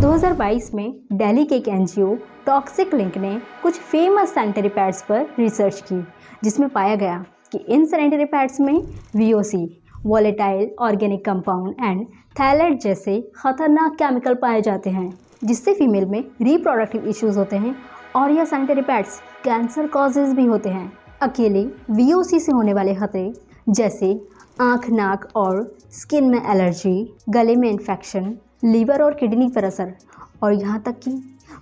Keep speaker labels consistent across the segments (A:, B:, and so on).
A: 2022 में दिल्ली के एक एनजीओ टॉक्सिक लिंक ने कुछ फेमस सैनिटरी पैड्स पर रिसर्च की, जिसमें पाया गया कि इन सैनिटरी पैड्स में VOC, volatile organic compound and phthalate जैसे खतरनाक केमिकल पाए जाते हैं, जिससे फीमेल में रिप्रोडक्टिव इश्यूज होते हैं और यह सैनिटरी पैड्स कैंसर कॉजेज भी होते हैं। अकेले वीओसी से होने वाले खतरे जैसे आँख, नाक और स्किन में एलर्जी, गले में इन्फेक्शन, लीवर और किडनी पर असर और यहाँ तक कि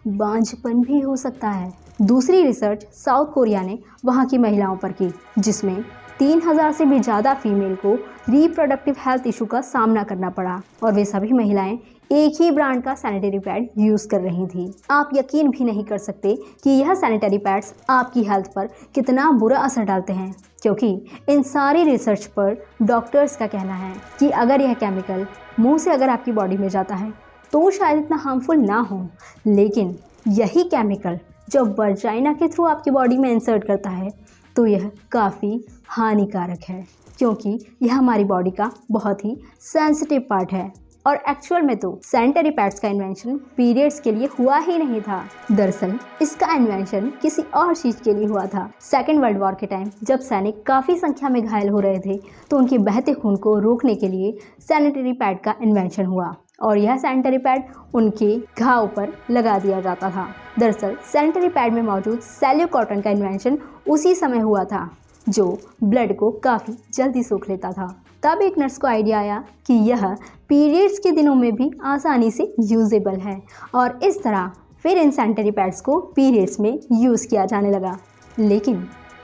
A: बांझपन भी हो सकता है। दूसरी रिसर्च साउथ कोरिया ने वहाँ की महिलाओं पर की, जिसमें 3000 से भी ज़्यादा फीमेल को रिप्रोडक्टिव हेल्थ इशू का सामना करना पड़ा और वे सभी महिलाएं एक ही ब्रांड का सैनिटरी पैड यूज़ कर रही थी। आप यकीन भी नहीं कर सकते कि यह सैनिटरी पैड्स आपकी हेल्थ पर कितना बुरा असर डालते हैं, क्योंकि इन सारी रिसर्च पर डॉक्टर्स का कहना है कि अगर यह केमिकल मुंह से अगर आपकी बॉडी में जाता है तो शायद इतना हार्मफुल ना हो, लेकिन यही केमिकल जब वर्जाइना के थ्रू आपकी बॉडी में इंसर्ट करता है तो यह काफ़ी हानिकारक है, क्योंकि यह हमारी बॉडी का बहुत ही सेंसिटिव पार्ट है। और एक्चुअल में तो सैनिटरी पैड्स का इन्वेंशन पीरियड्स के लिए हुआ ही नहीं था। दरअसल इसका इन्वेंशन किसी और चीज़ के लिए हुआ था। सेकेंड वर्ल्ड वॉर के टाइम जब सैनिक काफ़ी संख्या में घायल हो रहे थे तो उनके बहते खून को रोकने के लिए सैनिटरी पैड का इन्वेंशन हुआ और यह सैनिटरी पैड उनके घाव पर लगा दिया जाता था। दरअसल सैनिटरी पैड में मौजूद सेल्यू कॉटन का इन्वेंशन उसी समय हुआ था, जो ब्लड को काफ़ी जल्दी सोख लेता था। तब एक नर्स को आइडिया आया कि यह पीरियड्स के दिनों में भी आसानी से यूजेबल है और इस तरह फिर इन सैनिटरी पैड्स को पीरियड्स में यूज़ किया जाने लगा। लेकिन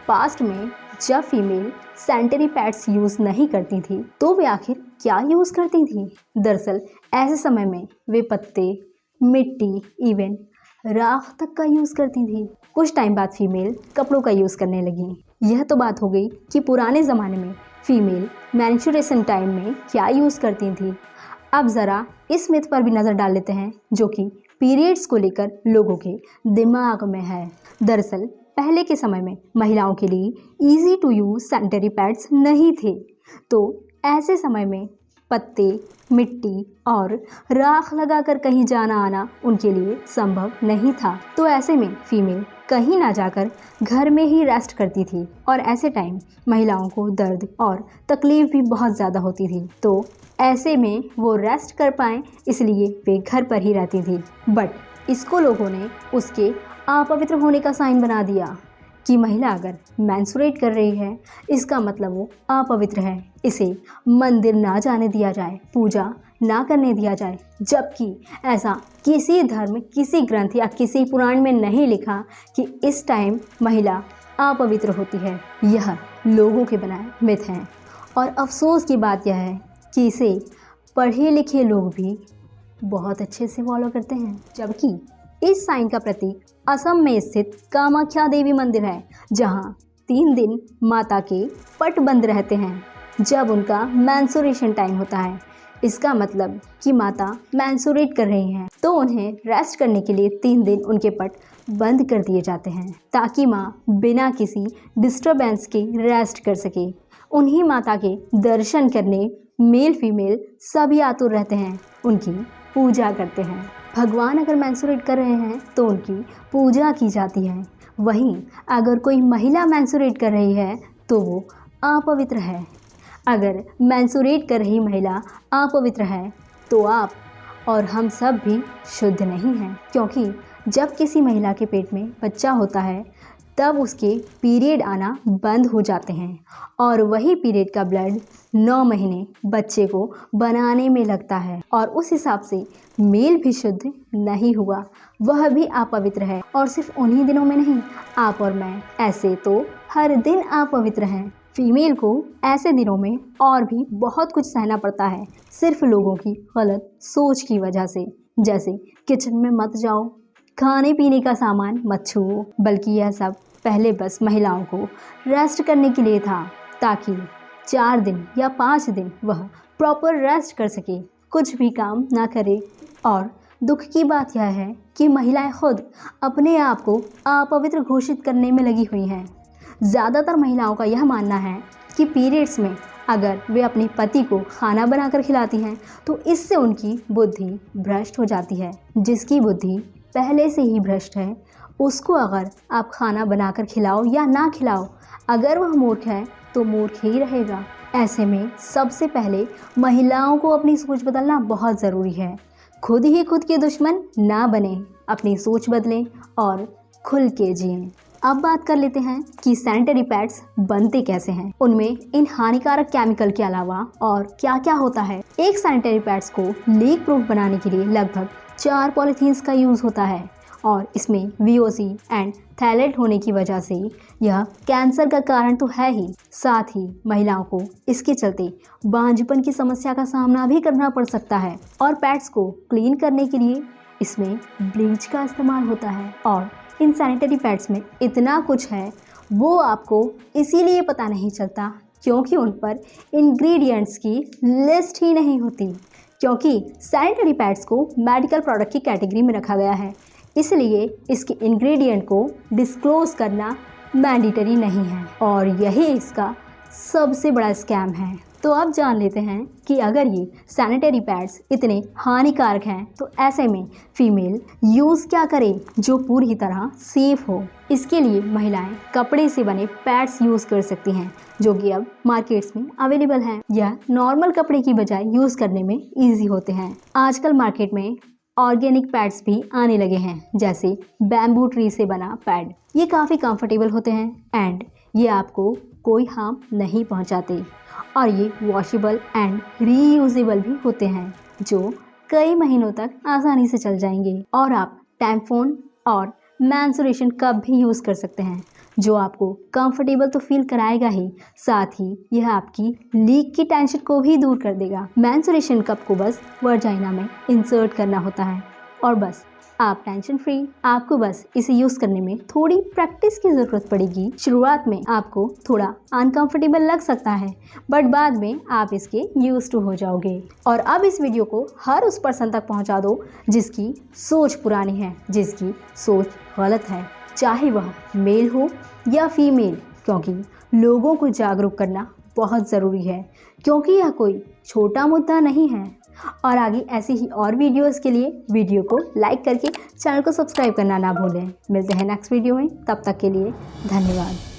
A: पास्ट में जब फीमेल सैनिटरी पैड्स यूज़ नहीं करती थी तो वे आखिर क्या यूज़ करती थी? दरअसल ऐसे समय में वे पत्ते, मिट्टी, इवन राख तक का यूज़ करती थी। कुछ टाइम बाद फीमेल कपड़ों का यूज़ करने लगी। यह तो बात हो गई कि पुराने ज़माने में फीमेल मेंस्ट्रुएशन टाइम में क्या यूज़ करती थी। अब ज़रा इस मिथ पर भी नज़र डाल लेते हैं जो कि पीरियड्स को लेकर लोगों के दिमाग में है। दरअसल पहले के समय में महिलाओं के लिए easy to use sanitary pads नहीं थे, तो ऐसे समय में पत्ते, मिट्टी और राख लगाकर कहीं जाना आना उनके लिए संभव नहीं था। तो ऐसे में फीमेल कहीं ना जाकर घर में ही रेस्ट करती थी और ऐसे टाइम महिलाओं को दर्द और तकलीफ भी बहुत ज़्यादा होती थी, तो ऐसे में वो रेस्ट कर पाएँ इसलिए वे घर पर ही रहती थी। बट इसको लोगों ने उसके अपवित्र होने का साइन बना दिया कि महिला अगर मेंस्ट्रुएट कर रही है इसका मतलब वो अपवित्र है, इसे मंदिर ना जाने दिया जाए, पूजा ना करने दिया जाए, जबकि ऐसा किसी धर्म, किसी ग्रंथ या किसी पुराण में नहीं लिखा कि इस टाइम महिला अपवित्र होती है। यह लोगों के बनाए मिथ हैं और अफसोस की बात यह है कि इसे पढ़े लिखे लोग भी बहुत अच्छे से फॉलो करते हैं। जबकि इस साइन का प्रतीक असम में स्थित कामाख्या देवी मंदिर है, जहां 3 दिन माता के पट बंद रहते हैं जब उनका मेंस्ट्रुएशन टाइम होता है। इसका मतलब कि माता मेंस्ट्रुएट कर रही हैं तो उन्हें रेस्ट करने के लिए 3 दिन उनके पट बंद कर दिए जाते हैं ताकि माँ बिना किसी डिस्टर्बेंस के रेस्ट कर सके। उन्हीं माता के दर्शन करने मेल फीमेल सभी आतुर रहते हैं, उनकी पूजा करते हैं। भगवान अगर मेंस्ट्रुएट कर रहे हैं तो उनकी पूजा की जाती है। वहीं अगर कोई महिला मेंस्ट्रुएट कर रही है तो वो अपवित्र है। अगर मेंस्ट्रुएट कर रही महिला अपवित्र है तो आप और हम सब भी शुद्ध नहीं हैं, क्योंकि जब किसी महिला के पेट में बच्चा होता है तब उसके पीरियड आना बंद हो जाते हैं और वही पीरियड का ब्लड 9 महीने बच्चे को बनाने में लगता है और उस हिसाब से मेल भी शुद्ध नहीं हुआ, वह भी अपवित्र है। और सिर्फ उन्हीं दिनों में नहीं, आप और मैं ऐसे तो हर दिन अपवित्र हैं। फीमेल को ऐसे दिनों में और भी बहुत कुछ सहना पड़ता है, सिर्फ लोगों की गलत सोच की वजह से। जैसे किचन में मत जाओ, खाने पीने का सामान मत छुओ, बल्कि यह सब पहले बस महिलाओं को रेस्ट करने के लिए था ताकि 4 दिन या 5 दिन वह प्रॉपर रेस्ट कर सके, कुछ भी काम ना करे। और दुख की बात यह है कि महिलाएं खुद अपने आप को अपवित्र घोषित करने में लगी हुई हैं। ज़्यादातर महिलाओं का यह मानना है कि पीरियड्स में अगर वे अपने पति को खाना बनाकर खिलाती हैं तो इससे उनकी बुद्धि भ्रष्ट हो जाती है। जिसकी बुद्धि पहले से ही भ्रष्ट है उसको अगर आप खाना बनाकर खिलाओ या ना खिलाओ, अगर वह मूर्ख है तो मूर्ख ही रहेगा। ऐसे में सबसे पहले महिलाओं को अपनी सोच बदलना बहुत ज़रूरी है। खुद ही खुद के दुश्मन ना बने, अपनी सोच बदलें और खुल के जिएं। अब बात कर लेते हैं कि सैनिटरी पैड्स बनते कैसे हैं, उनमें इन हानिकारक केमिकल के अलावा और क्या क्या होता है। एक सैनिटरी पैड्स को लीक प्रूफ बनाने के लिए लगभग 4 पॉलीथीन्स का यूज़ होता है और इसमें VOC एंड थैलेट होने की वजह से यह कैंसर का कारण तो है ही, साथ ही महिलाओं को इसके चलते बांझपन की समस्या का सामना भी करना पड़ सकता है। और पैड्स को क्लीन करने के लिए इसमें ब्लीच का इस्तेमाल होता है। और इन सैनिटरी पैड्स में इतना कुछ है वो आपको इसीलिए पता नहीं चलता क्योंकि उन पर इंग्रेडिएंट्स की लिस्ट ही नहीं होती, क्योंकि सैनिटरी पैड्स को मेडिकल प्रोडक्ट की कैटेगरी में रखा गया है, इसलिए इसके इंग्रेडिएंट को डिस्क्लोज करना मैंडेटरी नहीं है और यही इसका सबसे बड़ा स्कैम है। तो अब जान लेते हैं कि अगर ये सैनिटरी पैड्स इतने हानिकारक हैं तो ऐसे में फीमेल यूज़ क्या करे जो पूरी तरह सेफ हो। इसके लिए महिलाएं कपड़े से बने पैड्स यूज़ कर सकती हैं जो कि अब मार्केट्स में अवेलेबल हैं। यह नॉर्मल कपड़े की बजाय यूज़ करने में ईजी होते हैं। आजकल मार्केट में ऑर्गेनिक पैड्स भी आने लगे हैं, जैसे बैम्बू ट्री से बना पैड। ये काफ़ी कंफर्टेबल होते हैं एंड ये आपको कोई हार्म नहीं पहुंचाते और ये वॉशेबल एंड रीयूजेबल भी होते हैं जो कई महीनों तक आसानी से चल जाएंगे। और आप टैम्पॉन और मेंस्ट्रुएशन कप भी यूज़ कर सकते हैं जो आपको कंफर्टेबल तो फील कराएगा ही, साथ ही यह आपकी लीक की टेंशन को भी दूर कर देगा। मेंस्ट्रुएशन कप को बस वर्जाइना में इंसर्ट करना होता है और बस आप टेंशन फ्री। आपको बस इसे यूज़ करने में थोड़ी प्रैक्टिस की ज़रूरत पड़ेगी। शुरुआत में आपको थोड़ा अनकंफर्टेबल लग सकता है बट बाद में आप इसके यूज टू हो जाओगे। और अब इस वीडियो को हर उस पर्सन तक पहुंचा दो जिसकी सोच पुरानी है, जिसकी सोच गलत है, चाहे वह मेल हो या फीमेल, क्योंकि लोगों को जागरूक करना बहुत ज़रूरी है क्योंकि यह कोई छोटा मुद्दा नहीं है। और आगे ऐसे ही और वीडियोस के लिए वीडियो को लाइक करके चैनल को सब्सक्राइब करना ना भूलें। मिलते हैं नेक्स्ट वीडियो में, तब तक के लिए धन्यवाद।